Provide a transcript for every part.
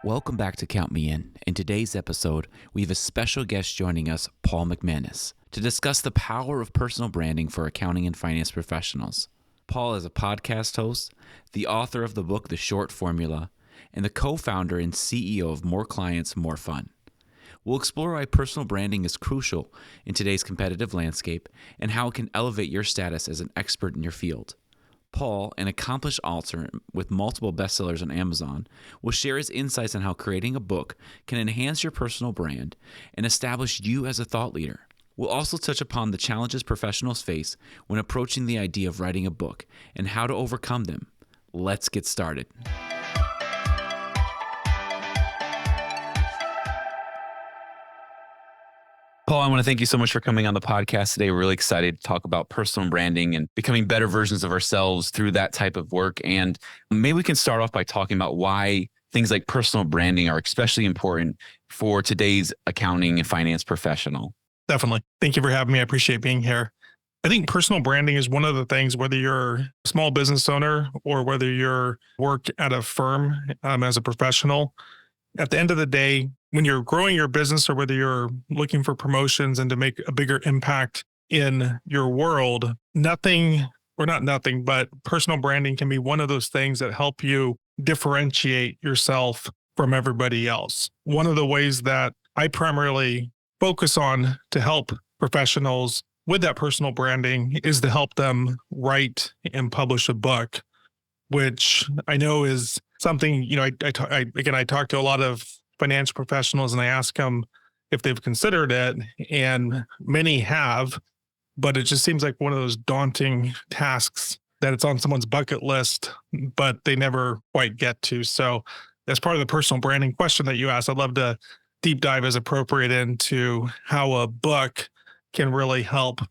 Welcome back to Count Me In. In today's episode, we have a special guest joining us, Paul McManus, to discuss the power of personal branding for accounting and finance professionals. Paul is a podcast host, the author of the book The Short Formula, and the co-founder and CEO of More Clients, More Fun. We'll explore why personal branding is crucial in today's competitive landscape and how it can elevate your status as an expert in your field. Paul, an accomplished author with multiple bestsellers on Amazon, will share his insights on how creating a book can enhance your personal brand and establish you as a thought leader. We'll also touch upon the challenges professionals face when approaching the idea of writing a book and how to overcome them. Let's get started. Paul, I want to thank you so much for coming on the podcast today. We're really excited to talk about personal branding and becoming better versions of ourselves through that type of work. And maybe we can start off by talking about why things like personal branding are especially important for today's accounting and finance professional. Definitely. Thank you for having me. I appreciate being here. I think personal branding is one of the things, whether you're a small business owner or whether you're work at a firm as a professional. At the end of the day, when you're growing your business or whether you're looking for promotions and to make a bigger impact in your world, but personal branding can be one of those things that help you differentiate yourself from everybody else. One of the ways that I primarily focus on to help professionals with that personal branding is to help them write and publish a book, which I know is something, I talk to a lot of financial professionals and I ask them if they've considered it, and many have, but it just seems like one of those daunting tasks that it's on someone's bucket list, but they never quite get to. So as part of the personal branding question that you asked, I'd love to deep dive as appropriate into how a book can really help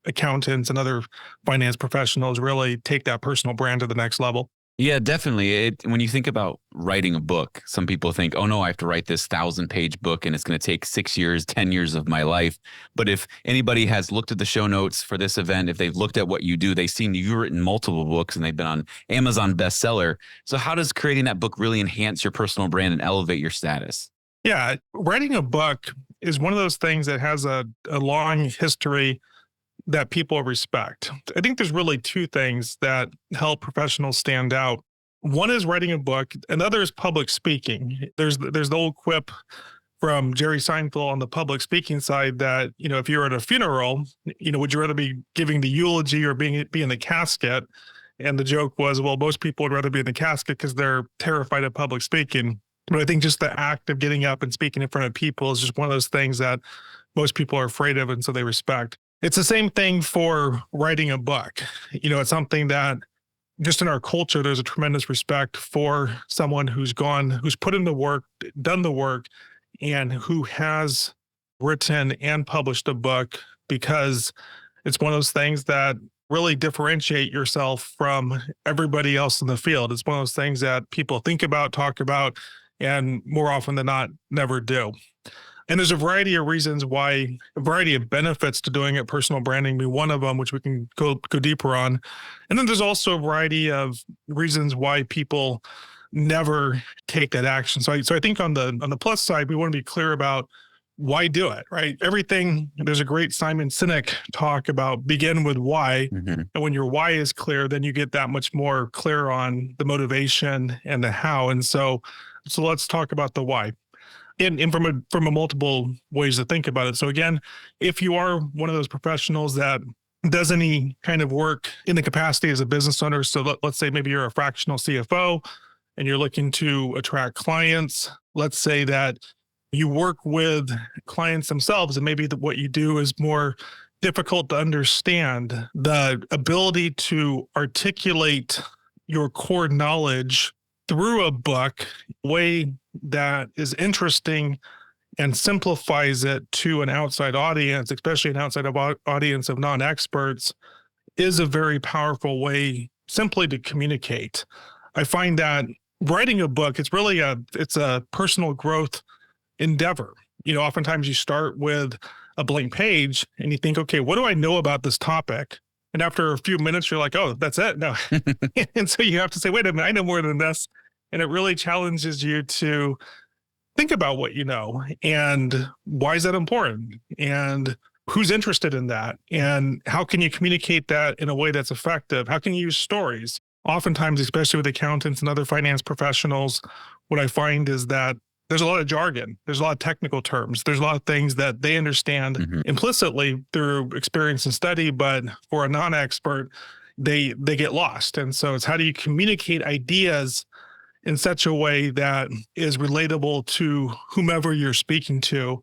accountants and other finance professionals really take that personal brand to the next level. Yeah, definitely. When you think about writing a book, some people think, oh no, I have to write this 1,000-page book and it's going to take 6 years, 10 years of my life. But if anybody has looked at the show notes for this event, if they've looked at what you do, they've seen you've written multiple books and they've been on Amazon bestseller. So how does creating that book really enhance your personal brand and elevate your status? Yeah, writing a book is one of those things that has a long history that people respect. I think there's really two things that help professionals stand out. One is writing a book, another is public speaking. There's the old quip from Jerry Seinfeld on the public speaking side that, if you're at a funeral, would you rather be giving the eulogy or be in the casket? And the joke was, well, most people would rather be in the casket because they're terrified of public speaking. But I think just the act of getting up and speaking in front of people is just one of those things that most people are afraid of, and so they respect. It's the same thing for writing a book. It's something that just in our culture, there's a tremendous respect for someone who's put in the work, done the work, and who has written and published a book, because it's one of those things that really differentiate yourself from everybody else in the field. It's one of those things that people think about, talk about, and more often than not, never do. And there's a variety of reasons why, a variety of benefits to doing it. Personal branding be one of them, which we can go deeper on. And then there's also a variety of reasons why people never take that action. So I think on the plus side, we want to be clear about why do it, right? There's a great Simon Sinek talk about begin with why. Mm-hmm. And when your why is clear, then you get that much more clear on the motivation and the how. And so let's talk about the why. And from a multiple ways to think about it. So again, if you are one of those professionals that does any kind of work in the capacity as a business owner, so let's say maybe you're a fractional CFO and you're looking to attract clients. Let's say that you work with clients themselves and maybe what you do is more difficult to understand. The ability to articulate your core knowledge through a book, way that is interesting and simplifies it to an outside audience, especially an outside audience of non-experts, is a very powerful way simply to communicate. I find that writing a book, it's a personal growth endeavor. Oftentimes you start with a blank page and you think, okay, what do I know about this topic? And after a few minutes, you're like, oh, that's it. No. And so you have to say, wait a minute, I know more than this. And it really challenges you to think about what you know and why is that important and who's interested in that and how can you communicate that in a way that's effective? How can you use stories? Oftentimes, especially with accountants and other finance professionals, what I find is that there's a lot of jargon. There's a lot of technical terms. There's a lot of things that they understand implicitly through experience and study, but for a non-expert, they get lost. And so it's how do you communicate ideas in such a way that is relatable to whomever you're speaking to.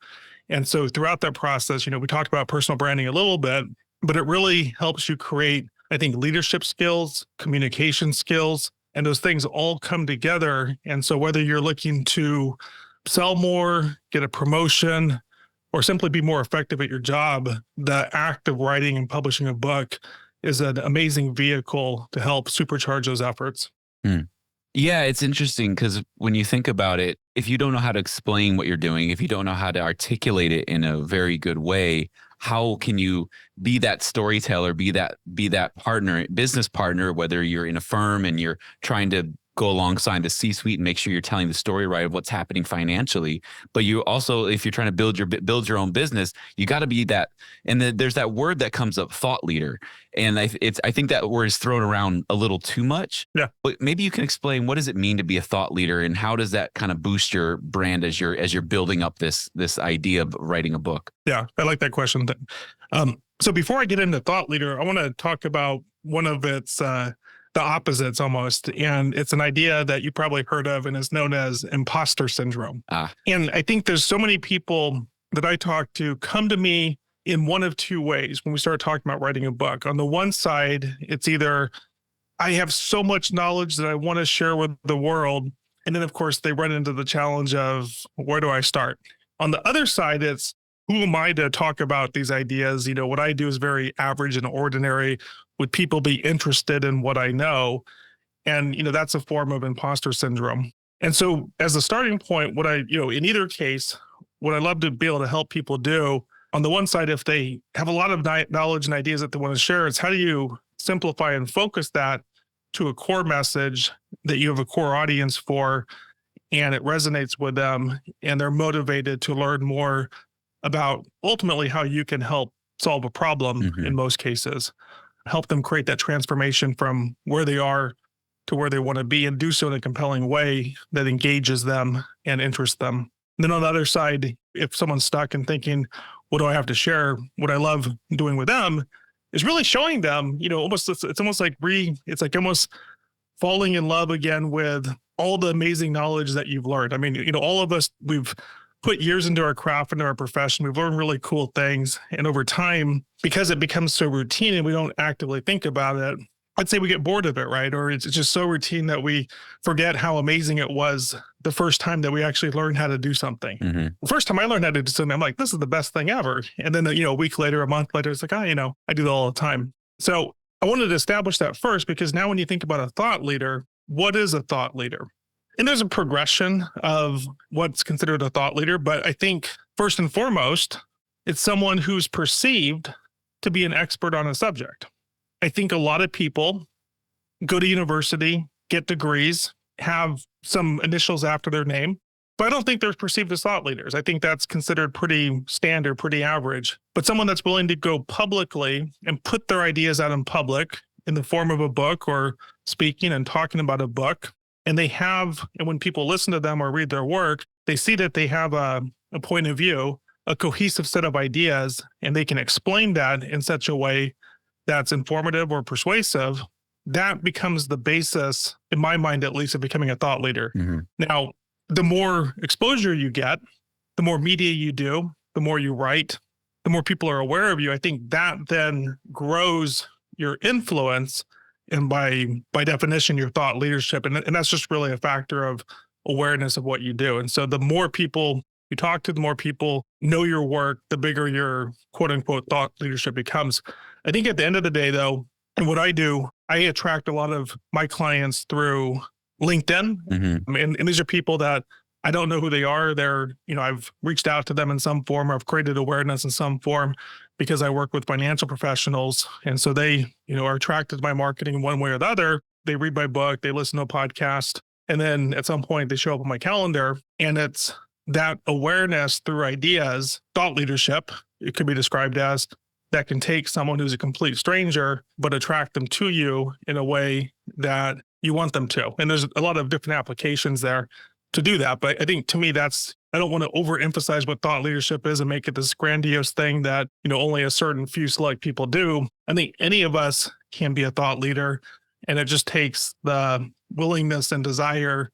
And so throughout that process, we talked about personal branding a little bit, but it really helps you create, I think, leadership skills, communication skills, and those things all come together. And so whether you're looking to sell more, get a promotion, or simply be more effective at your job, the act of writing and publishing a book is an amazing vehicle to help supercharge those efforts. Hmm. Yeah, it's interesting because when you think about it, if you don't know how to explain what you're doing, if you don't know how to articulate it in a very good way, how can you be that storyteller, be that partner, business partner, whether you're in a firm and you're trying to go alongside the C-suite and make sure you're telling the story right of what's happening financially. But you also, if you're trying to build your own business, you got to be that. And there's that word that comes up, thought leader. And I think that word is thrown around a little too much. Yeah. But maybe you can explain, what does it mean to be a thought leader, and how does that kind of boost your brand as you're building up this idea of writing a book? Yeah, I like that question. So before I get into thought leader, I want to talk about one of its the opposites almost. And it's an idea that you probably heard of and is known as imposter syndrome. And I think there's so many people that I talk to come to me in one of two ways when we start talking about writing a book. On the one side, it's either I have so much knowledge that I want to share with the world. And then, of course, they run into the challenge of where do I start? On the other side, it's who am I to talk about these ideas? What I do is very average and ordinary. Would people be interested in what I know? And, that's a form of imposter syndrome. And so as a starting point, in either case, what I love to be able to help people do, on the one side, if they have a lot of knowledge and ideas that they want to share, it's how do you simplify and focus that to a core message that you have a core audience for, and it resonates with them, and they're motivated to learn more about ultimately how you can help solve a problem in most cases, help them create that transformation from where they are to where they want to be, and do so in a compelling way that engages them and interests them. And then on the other side, if someone's stuck and thinking, what do I have to share? What I love doing with them is really showing them, it's almost falling in love again with all the amazing knowledge that you've learned. I mean, all of us, we've put years into our craft, into our profession. We've learned really cool things. And over time, because it becomes so routine and we don't actively think about it, I'd say we get bored of it, right? Or it's just so routine that we forget how amazing it was the first time that we actually learned how to do something. The first time I learned how to do something, I'm like, this is the best thing ever. And then, a week later, a month later, it's like, I do that all the time. So I wanted to establish that first, because now when you think about a thought leader, what is a thought leader? And there's a progression of what's considered a thought leader. But I think first and foremost, it's someone who's perceived to be an expert on a subject. I think a lot of people go to university, get degrees, have some initials after their name, but I don't think they're perceived as thought leaders. I think that's considered pretty standard, pretty average. But someone that's willing to go publicly and put their ideas out in public in the form of a book, or speaking and talking about a book, and when people listen to them or read their work, they see that they have a point of view, a cohesive set of ideas, and they can explain that in such a way that's informative or persuasive. That becomes the basis, in my mind at least, of becoming a thought leader. Now, the more exposure you get, the more media you do, the more you write, the more people are aware of you. I think that then grows your influence, and by definition, your thought leadership. And that's just really a factor of awareness of what you do. And so the more people you talk to, the more people know your work, the bigger your quote unquote thought leadership becomes. I think at the end of the day, though, and what I do, I attract a lot of my clients through LinkedIn. And these are people that I don't know who they are. I've reached out to them in some form, or I've created awareness in some form, because I work with financial professionals. And so they, are attracted to my marketing one way or the other. They read my book, they listen to a podcast, and then at some point they show up on my calendar, and it's that awareness through ideas, thought leadership, it could be described as, that can take someone who's a complete stranger, but attract them to you in a way that you want them to. And there's a lot of different applications there to do that. But I think to me, I don't want to overemphasize what thought leadership is and make it this grandiose thing that, only a certain few select people do. I think any of us can be a thought leader, and it just takes the willingness and desire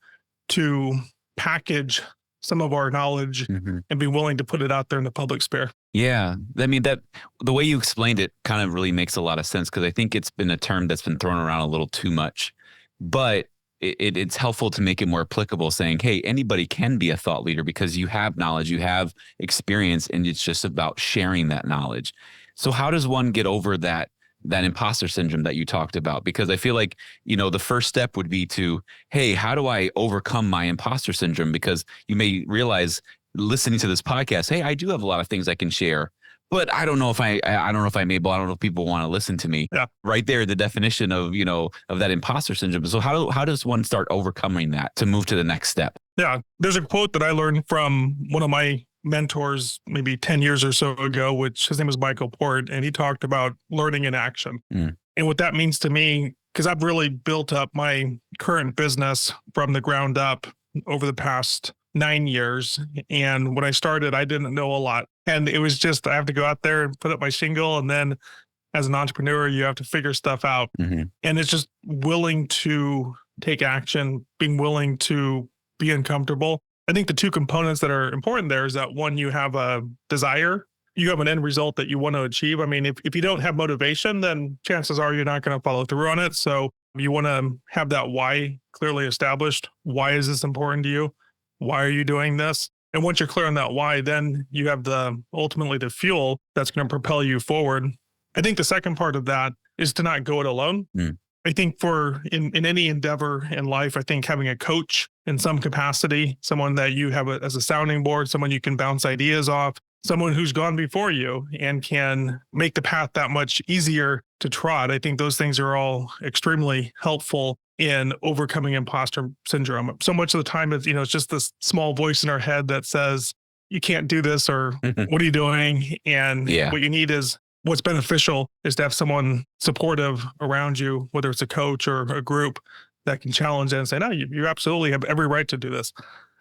to package some of our knowledge and be willing to put it out there in the public sphere. Yeah. I mean, that the way you explained it kind of really makes a lot of sense, because I think it's been a term that's been thrown around a little too much, but it's helpful to make it more applicable, saying, hey, anybody can be a thought leader because you have knowledge, you have experience, and it's just about sharing that knowledge. So how does one get over that imposter syndrome that you talked about? Because I feel like, the first step would be to, hey, how do I overcome my imposter syndrome? Because you may realize listening to this podcast, hey, I do have a lot of things I can share, but I don't know if I don't know if I'm able, I don't know if people want to listen to me. Yeah. Right there, the definition of, of that imposter syndrome. So how does one start overcoming that to move to the next step? Yeah. There's a quote that I learned from one of my mentors maybe 10 years or so ago, which his name is Michael Port, and he talked about learning in action. And what that means to me, because I've really built up my current business from the ground up over the past 9 years. And when I started, I didn't know a lot. And it was just, I have to go out there and put up my shingle. And then as an entrepreneur, you have to figure stuff out. And it's just willing to take action, being willing to be uncomfortable. I think the two components that are important there is that, one, you have a desire, you have an end result that you want to achieve. I mean, if you don't have motivation, then chances are you're not going to follow through on it. So you want to have that why clearly established. Why is this important to you? Why are you doing this? And once you're clear on that why, then you have ultimately the fuel that's going to propel you forward. I think the second part of that is to not go it alone. I think in any endeavor in life, I think having a coach in some capacity, someone that you have as a sounding board, someone you can bounce ideas off, someone who's gone before you and can make the path that much easier to trot. I think those things are all extremely helpful in overcoming imposter syndrome. So much of the time, it's just this small voice in our head that says, you can't do this, or what are you doing? And what you need is, what's beneficial is to have someone supportive around you, whether it's a coach or a group that can challenge it and say, no, you absolutely have every right to do this.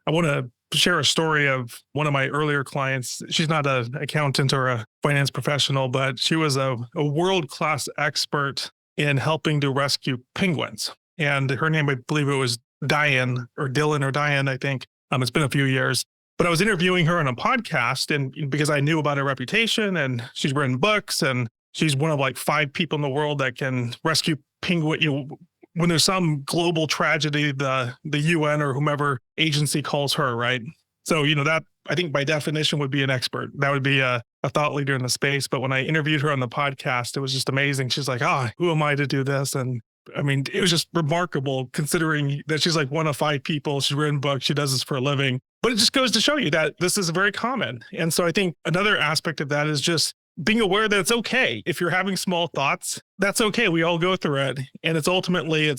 I want to share a story of one of my earlier clients. She's not an accountant or a finance professional, but she was a world-class expert in helping to rescue penguins. And her name, I believe it was Diane or Dylan or Diane, I think. It's been a few years. But I was interviewing her on a podcast, and because I knew about her reputation, and she's written books, and she's one of like 5 people in the world that can rescue penguin. When there's some global tragedy, the UN or whomever agency calls her, right? So, that I think by definition would be an expert. That would be a thought leader in the space. But when I interviewed her on the podcast, it was just amazing. She's like, who am I to do this? And I mean, it was just remarkable considering that she's like one of 5 people. She's written books. She does this for a living. But it just goes to show you that this is very common. And so I think another aspect of that is just being aware that it's okay. If you're having small thoughts, that's okay. We all go through it. And it's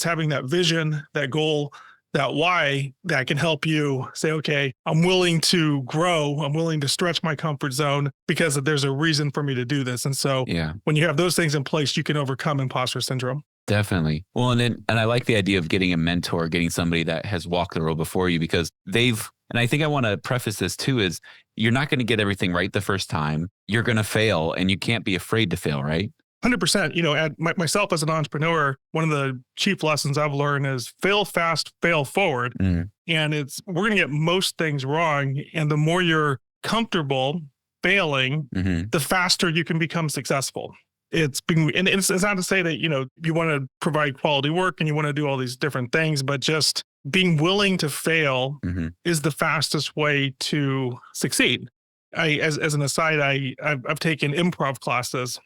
having that vision, that goal, that why that can help you say, okay, I'm willing to grow. I'm willing to stretch my comfort zone because there's a reason for me to do this. And so when you have those things in place, you can overcome imposter syndrome. Definitely. Well, and I like the idea of getting a mentor, getting somebody that has walked the road before you, because and I think I want to preface this too, is you're not going to get everything right the first time. You're going to fail, and you can't be afraid to fail, right? 100%. Myself as an entrepreneur, one of the chief lessons I've learned is fail fast, fail forward. And we're going to get most things wrong. And the more you're comfortable failing, the faster you can become successful. It's not to say that, you want to provide quality work and you want to do all these different things, but just being willing to fail is the fastest way to succeed. As an aside, I've taken improv classes.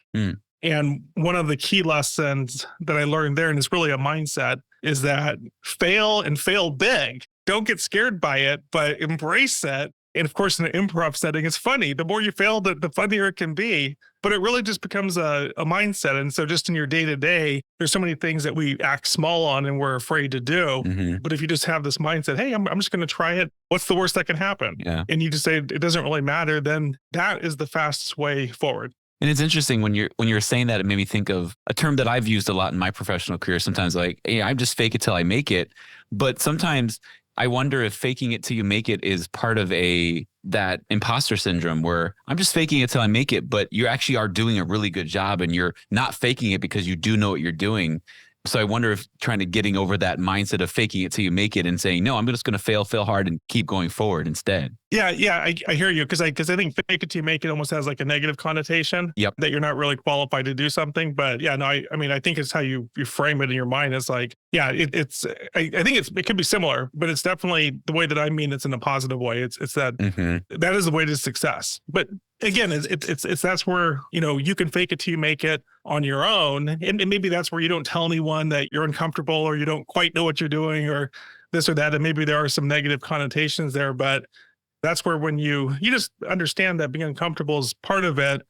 And one of the key lessons that I learned there, and it's really a mindset, is that fail and fail big. Don't get scared by it, but embrace it And of course, in an improv setting, it's funny. The more you fail, the funnier it can be. But it really just becomes a mindset. And so just in your day to day, there's so many things that we act small on and we're afraid to do. Mm-hmm. But if you just have this mindset, hey, I'm just going to try it. What's the worst that can happen? Yeah. And you just say it doesn't really matter. Then that is the fastest way forward. And it's interesting when you're saying that, it made me think of a term that I've used a lot in my professional career. Sometimes like, hey, I'm just fake it till I make it. But sometimes I wonder if faking it till you make it is part of that imposter syndrome where I'm just faking it till I make it, but you actually are doing a really good job and you're not faking it because you do know what you're doing. So I wonder if getting over that mindset of faking it till you make it and saying, no, I'm just going to fail hard and keep going forward instead. Yeah, I hear you because I think fake it till you make it almost has like a negative connotation. Yep. That you're not really qualified to do something. But yeah, no, I mean, I think it's how you frame it in your mind. It's like, yeah, I think it could be similar, but it's definitely the way that I mean it's in a positive way. It's that that is the way to success. But again, it's that's where, you can fake it till you make it on your own. And maybe that's where you don't tell anyone that you're uncomfortable or you don't quite know what you're doing or this or that. And maybe there are some negative connotations there, but that's where when you just understand that being uncomfortable is part of it,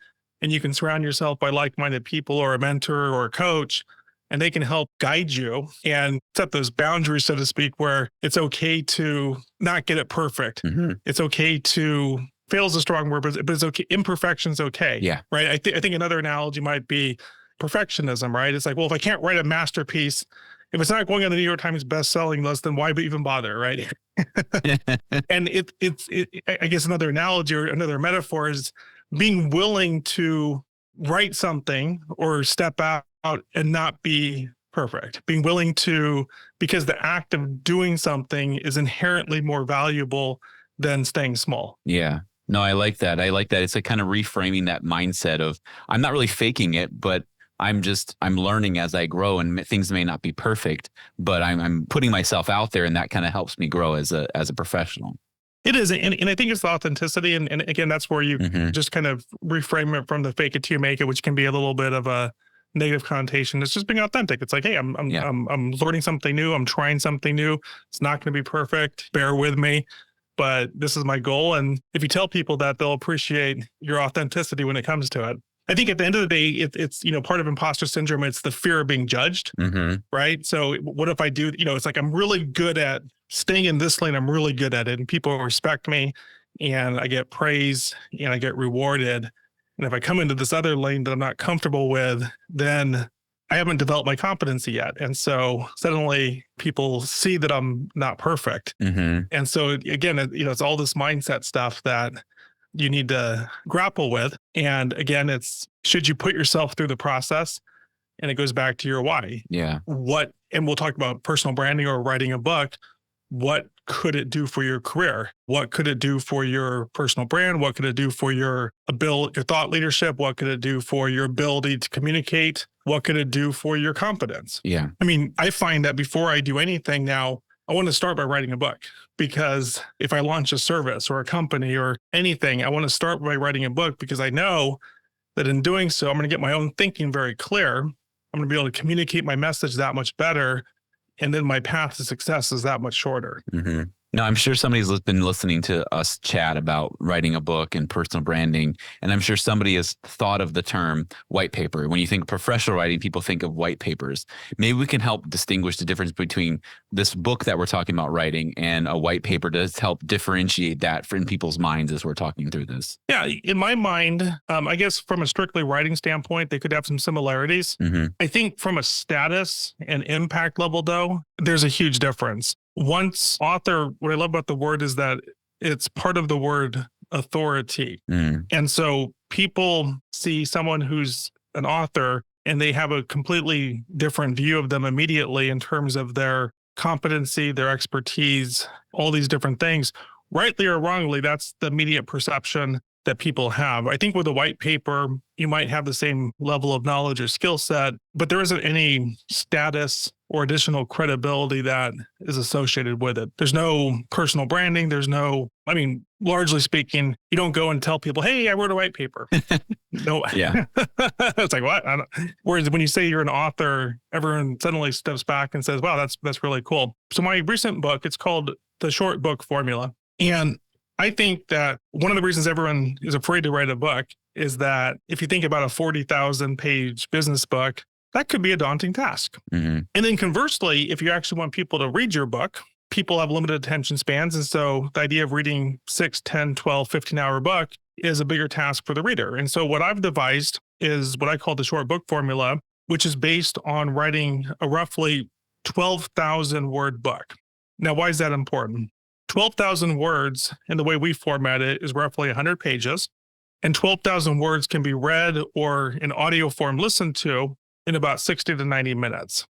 and you can surround yourself by like-minded people or a mentor or a coach, and they can help guide you and set those boundaries, so to speak, where it's okay to not get it perfect. Mm-hmm. It's okay to fail is a strong word, but it's okay. Imperfection's okay. Yeah. Right. I think another analogy might be perfectionism, right? It's like, well, if I can't write a masterpiece, if it's not going on the New York Times best-selling list, then why even bother, right? And I guess another analogy or another metaphor is being willing to write something or step out and not be perfect. Being willing to, because the act of doing something is inherently more valuable than staying small. Yeah. No, I like that. It's like kind of reframing that mindset of I'm not really faking it, but I'm learning as I grow, and things may not be perfect, but I'm putting myself out there, and that kind of helps me grow as a professional. It is. And I think it's the authenticity. And again, that's where you just kind of reframe it from the fake it till you make it, which can be a little bit of a negative connotation. It's just being authentic. It's like, hey, I'm learning something new. I'm trying something new. It's not going to be perfect. Bear with me, but this is my goal. And if you tell people that, they'll appreciate your authenticity when it comes to it. I think at the end of the day, it's part of imposter syndrome. It's the fear of being judged, right? So what if I do, it's like, I'm really good at staying in this lane. I'm really good at it, and people respect me, and I get praise, and I get rewarded. And if I come into this other lane that I'm not comfortable with, then I haven't developed my competency yet. And so suddenly people see that I'm not perfect. And so again, it's all this mindset stuff that you need to grapple with. And again, it's, should you put yourself through the process? And it goes back to your why. Yeah. And we'll talk about personal branding or writing a book. What could it do for your career? What could it do for your personal brand? What could it do for your thought leadership? What could it do for your ability to communicate? What could it do for your confidence? Yeah. I mean, I find that before I do anything now, I want to start by writing a book, because if I launch a service or a company or anything, I want to start by writing a book, because I know that in doing so, I'm going to get my own thinking very clear. I'm going to be able to communicate my message that much better. And then my path to success is that much shorter. Now, I'm sure somebody's been listening to us chat about writing a book and personal branding, and I'm sure somebody has thought of the term white paper. When you think of professional writing, people think of white papers. Maybe we can help distinguish the difference between this book that we're talking about writing and a white paper to help differentiate that in people's minds as we're talking through this. Yeah, in my mind, I guess from a strictly writing standpoint, they could have some similarities. I think from a status and impact level, though, there's a huge difference. Once author, what I love about the word is that it's part of the word authority. And so people see someone who's an author and they have a completely different view of them immediately in terms of their competency, their expertise, all these different things. Rightly or wrongly, that's the immediate perception that people have. I think with a white paper, you might have the same level of knowledge or skill set, but there isn't any status or additional credibility that is associated with it. There's no personal branding. Largely speaking, you don't go and tell people, hey, I wrote a white paper. No. Yeah. It's like, what? Whereas when you say you're an author, everyone suddenly steps back and says, wow, that's really cool. So my recent book, it's called The Short Book Formula. And I think that one of the reasons everyone is afraid to write a book is that if you think about a 40,000 page business book, that could be a daunting task. Mm-hmm. And then conversely, if you actually want people to read your book, people have limited attention spans. And so the idea of reading 6, 10, 12, 15-hour book is a bigger task for the reader. And so what I've devised is what I call the short book formula, which is based on writing a roughly 12,000 word book. Now, why is that important? 12,000 words, and the way we format it, is roughly 100 pages. And 12,000 words can be read or in audio form listened to in about 60 to 90 minutes.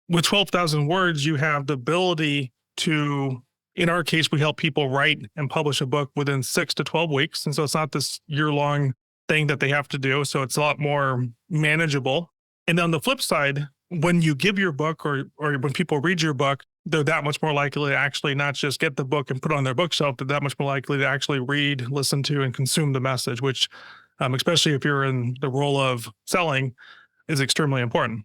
With 12,000 words, you have the ability to, in our case, we help people write and publish a book within 6 to 12 weeks. And so it's not this year-long thing that they have to do. So it's a lot more manageable. And on the flip side, when you give your book or when people read your book, they're that much more likely to actually not just get the book and put it on their bookshelf, they're that much more likely to actually read, listen to, and consume the message, which, especially if you're in the role of selling, is extremely important.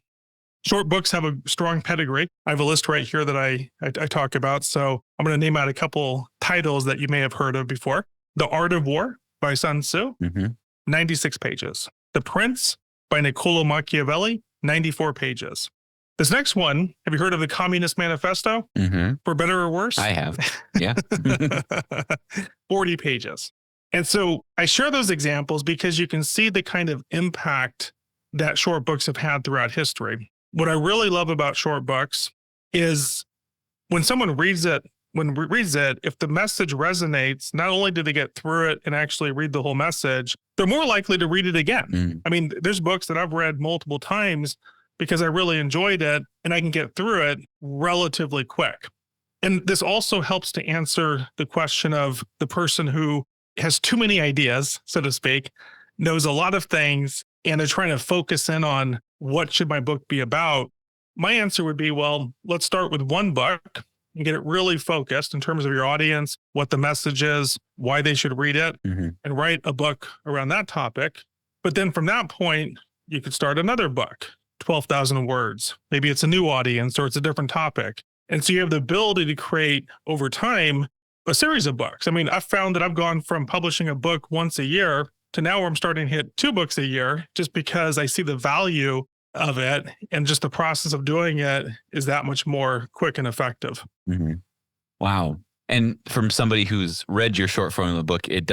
Short books have a strong pedigree. I have a list right here that I talk about. So I'm going to name out a couple titles that you may have heard of before. The Art of War by Sun Tzu, 96 pages. The Prince by Niccolo Machiavelli, 94 pages. This next one, have you heard of the Communist Manifesto? For better or worse? I have. Yeah. 40 pages. And so I share those examples because you can see the kind of impact that short books have had throughout history. What I really love about short books is when someone reads it, if the message resonates, not only do they get through it and actually read the whole message, they're more likely to read it again. I mean, there's books that I've read multiple times because I really enjoyed it and I can get through it relatively quick. And this also helps to answer the question of the person who has too many ideas, so to speak, knows a lot of things, and they're trying to focus in on what should my book be about. My answer would be, well, let's start with one book and get it really focused in terms of your audience, what the message is, why they should read it, and write a book around that topic. But then from that point, you could start another book, 12,000 words. Maybe it's a new audience or it's a different topic. And so you have the ability to create over time a series of books. I mean, I've found that I've gone from publishing a book once a year to now where I'm starting to hit 2 books a year just because I see the value of it, and just the process of doing it is that much more quick and effective. Wow. And from somebody who's read your short formula book, it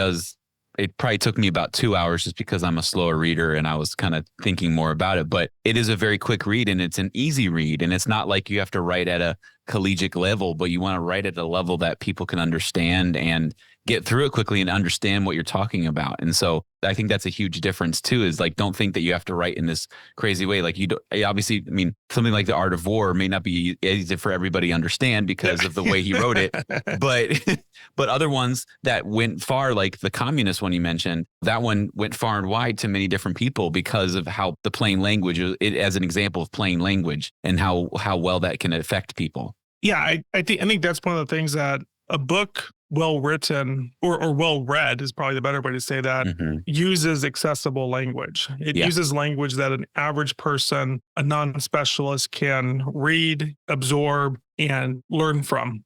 probably took me about 2 hours just because I'm a slower reader and I was kind of thinking more about it, but it is a very quick read and it's an easy read. And it's not like you have to write at a collegiate level, but you want to write at a level that people can understand and get through it quickly and understand what you're talking about. And so I think that's a huge difference too, is like, don't think that you have to write in this crazy way. Like you don't, obviously, I mean, something like The Art of War may not be easy for everybody to understand because of the way he wrote it, but other ones that went far, like the communist one you mentioned, that one went far and wide to many different people because of how the plain language, as an example of plain language and how well that can affect people. Yeah, I think that's one of the things that a book well written or well read is probably the better way to say that, uses accessible language. It uses language that an average person, a non-specialist, can read, absorb, and learn from.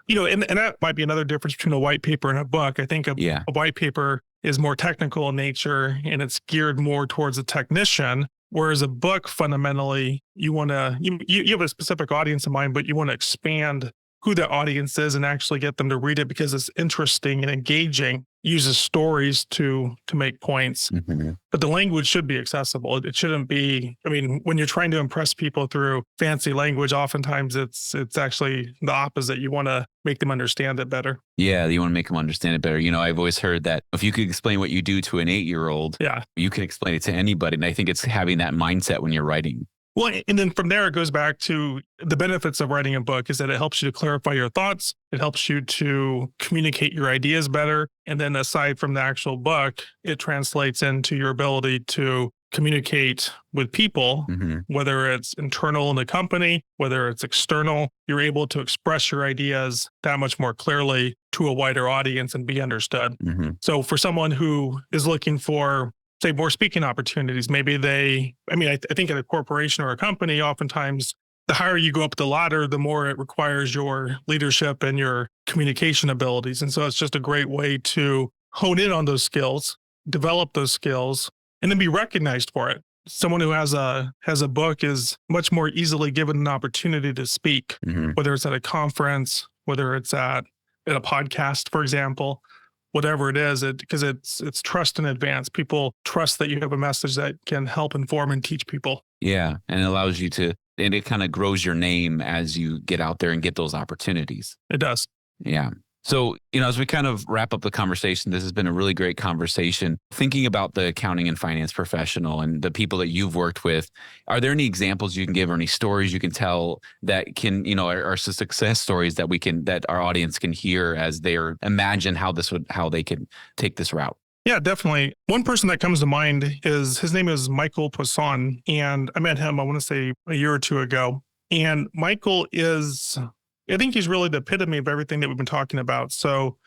You know, and that might be another difference between a white paper and a book. I think a white paper is more technical in nature and it's geared more towards a technician. Whereas a book, fundamentally, you have a specific audience in mind, but you want to expand who the audience is and actually get them to read it because it's interesting and engaging, uses stories to make points. But the language should be accessible. It shouldn't be, I mean, when you're trying to impress people through fancy language, oftentimes it's actually the opposite. You want to make them understand it better. Yeah, you want to make them understand it better. You know, I've always heard that if you could explain what you do to an 8-year-old, you can explain it to anybody. And I think it's having that mindset when you're writing. Well, and then from there, it goes back to the benefits of writing a book is that it helps you to clarify your thoughts. It helps you to communicate your ideas better. And then aside from the actual book, it translates into your ability to communicate with people, whether it's internal in the company, whether it's external. You're able to express your ideas that much more clearly to a wider audience and be understood. So for someone who is looking for, say, more speaking opportunities, maybe I think at a corporation or a company, oftentimes the higher you go up the ladder, the more it requires your leadership and your communication abilities. And so it's just a great way to hone in on those skills, develop those skills, and then be recognized for it. Someone who has a book is much more easily given an opportunity to speak, whether it's at a conference, whether it's at a podcast, for example, whatever it is, because it's trust in advance. People trust that you have a message that can help inform and teach people. Yeah. And it allows you to, and it kind of grows your name as you get out there and get those opportunities. It does. Yeah. So, as we kind of wrap up the conversation, this has been a really great conversation. Thinking about the accounting and finance professional and the people that you've worked with, are there any examples you can give or any stories you can tell that can, are success stories that our audience can hear as they imagine how they could take this route? Yeah, definitely. One person that comes to mind his name is Michael Poisson, and I met him, I want to say a year or two ago. And Michael I think he's really the epitome of everything that we've been talking about. So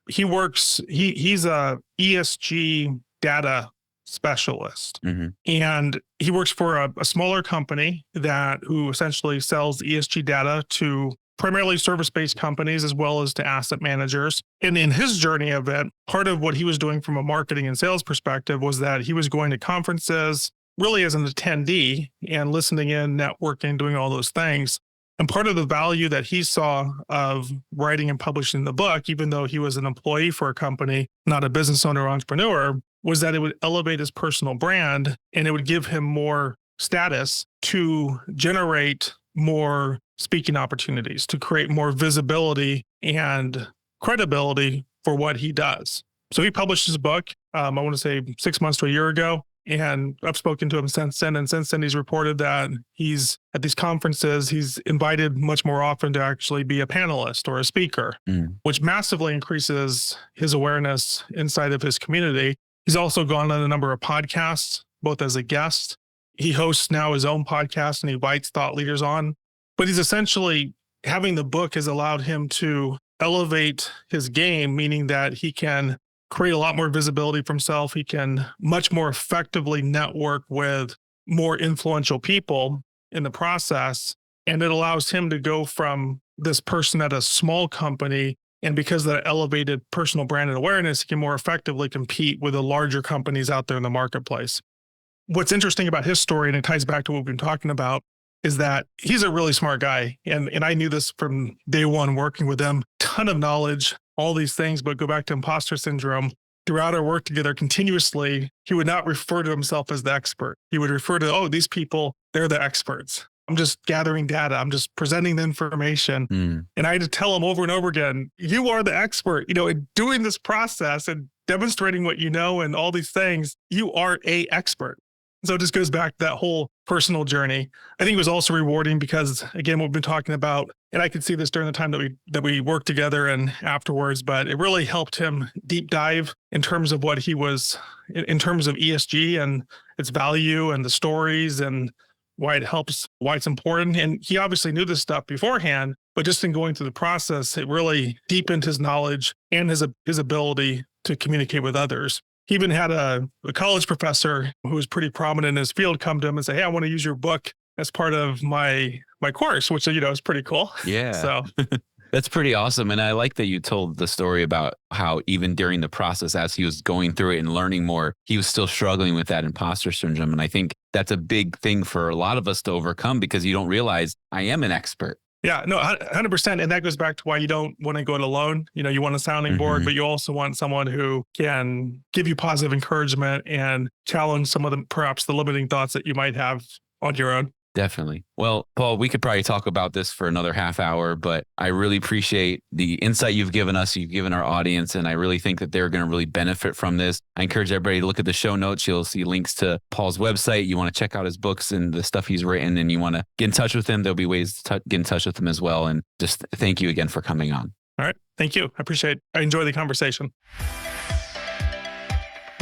he's a ESG data specialist, and he works for a smaller company who essentially sells ESG data to primarily service-based companies as well as to asset managers. And in his journey of it, part of what he was doing from a marketing and sales perspective was that he was going to conferences really as an attendee and listening in, networking, doing all those things. And part of the value that he saw of writing and publishing the book, even though he was an employee for a company, not a business owner or entrepreneur, was that it would elevate his personal brand and it would give him more status to generate more speaking opportunities, to create more visibility and credibility for what he does. So he published his book, I want to say 6 months to a year ago. And I've spoken to him since then. And since then, he's reported that he's at these conferences, he's invited much more often to actually be a panelist or a speaker, which massively increases his awareness inside of his community. He's also gone on a number of podcasts, both as a guest. He hosts now his own podcast and he invites thought leaders on. But he's essentially, having the book has allowed him to elevate his game, meaning that he can create a lot more visibility for himself. He can much more effectively network with more influential people in the process. And it allows him to go from this person at a small company, and because of that elevated personal brand and awareness, he can more effectively compete with the larger companies out there in the marketplace. What's interesting about his story, and it ties back to what we've been talking about, is that he's a really smart guy. And I knew this from day one working with him, ton of knowledge, all these things, but go back to imposter syndrome. Throughout our work together continuously, he would not refer to himself as the expert. He would refer to, these people, they're the experts. I'm just gathering data. I'm just presenting the information. And I had to tell him over and over again, you are the expert, in doing this process and demonstrating what you know and all these things, you are a expert. So it just goes back to that whole personal journey. I think it was also rewarding because, again, what we've been talking about, and I could see this during the time that we worked together and afterwards, but it really helped him deep dive in terms of what he was, in terms of ESG and its value and the stories and why it helps, why it's important. And he obviously knew this stuff beforehand, but just in going through the process, it really deepened his knowledge and his ability to communicate with others. He even had a college professor who was pretty prominent in his field come to him and say, hey, I want to use your book as part of my course, which, is pretty cool. Yeah. So that's pretty awesome. And I like that you told the story about how even during the process, as he was going through it and learning more, he was still struggling with that imposter syndrome. And I think that's a big thing for a lot of us to overcome because you don't realize I am an expert. Yeah, no, 100%. And that goes back to why you don't want to go it alone. You want a sounding board, but you also want someone who can give you positive encouragement and challenge some of perhaps the limiting thoughts that you might have on your own. Definitely. Well, Paul, we could probably talk about this for another half hour, but I really appreciate the insight you've given us, you've given our audience, and I really think that they're going to really benefit from this. I encourage everybody to look at the show notes. You'll see links to Paul's website. You want to check out his books and the stuff he's written, and you want to get in touch with him. There'll be ways to get in touch with him as well. And just thank you again for coming on. All right. Thank you. I appreciate it. I enjoy the conversation.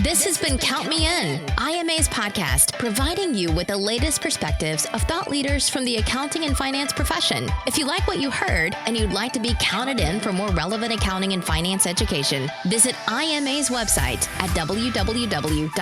This has been Count Me In, IMA's podcast, providing you with the latest perspectives of thought leaders from the accounting and finance profession. If you like what you heard and you'd like to be counted in for more relevant accounting and finance education, visit IMA's website at www.imanet.org.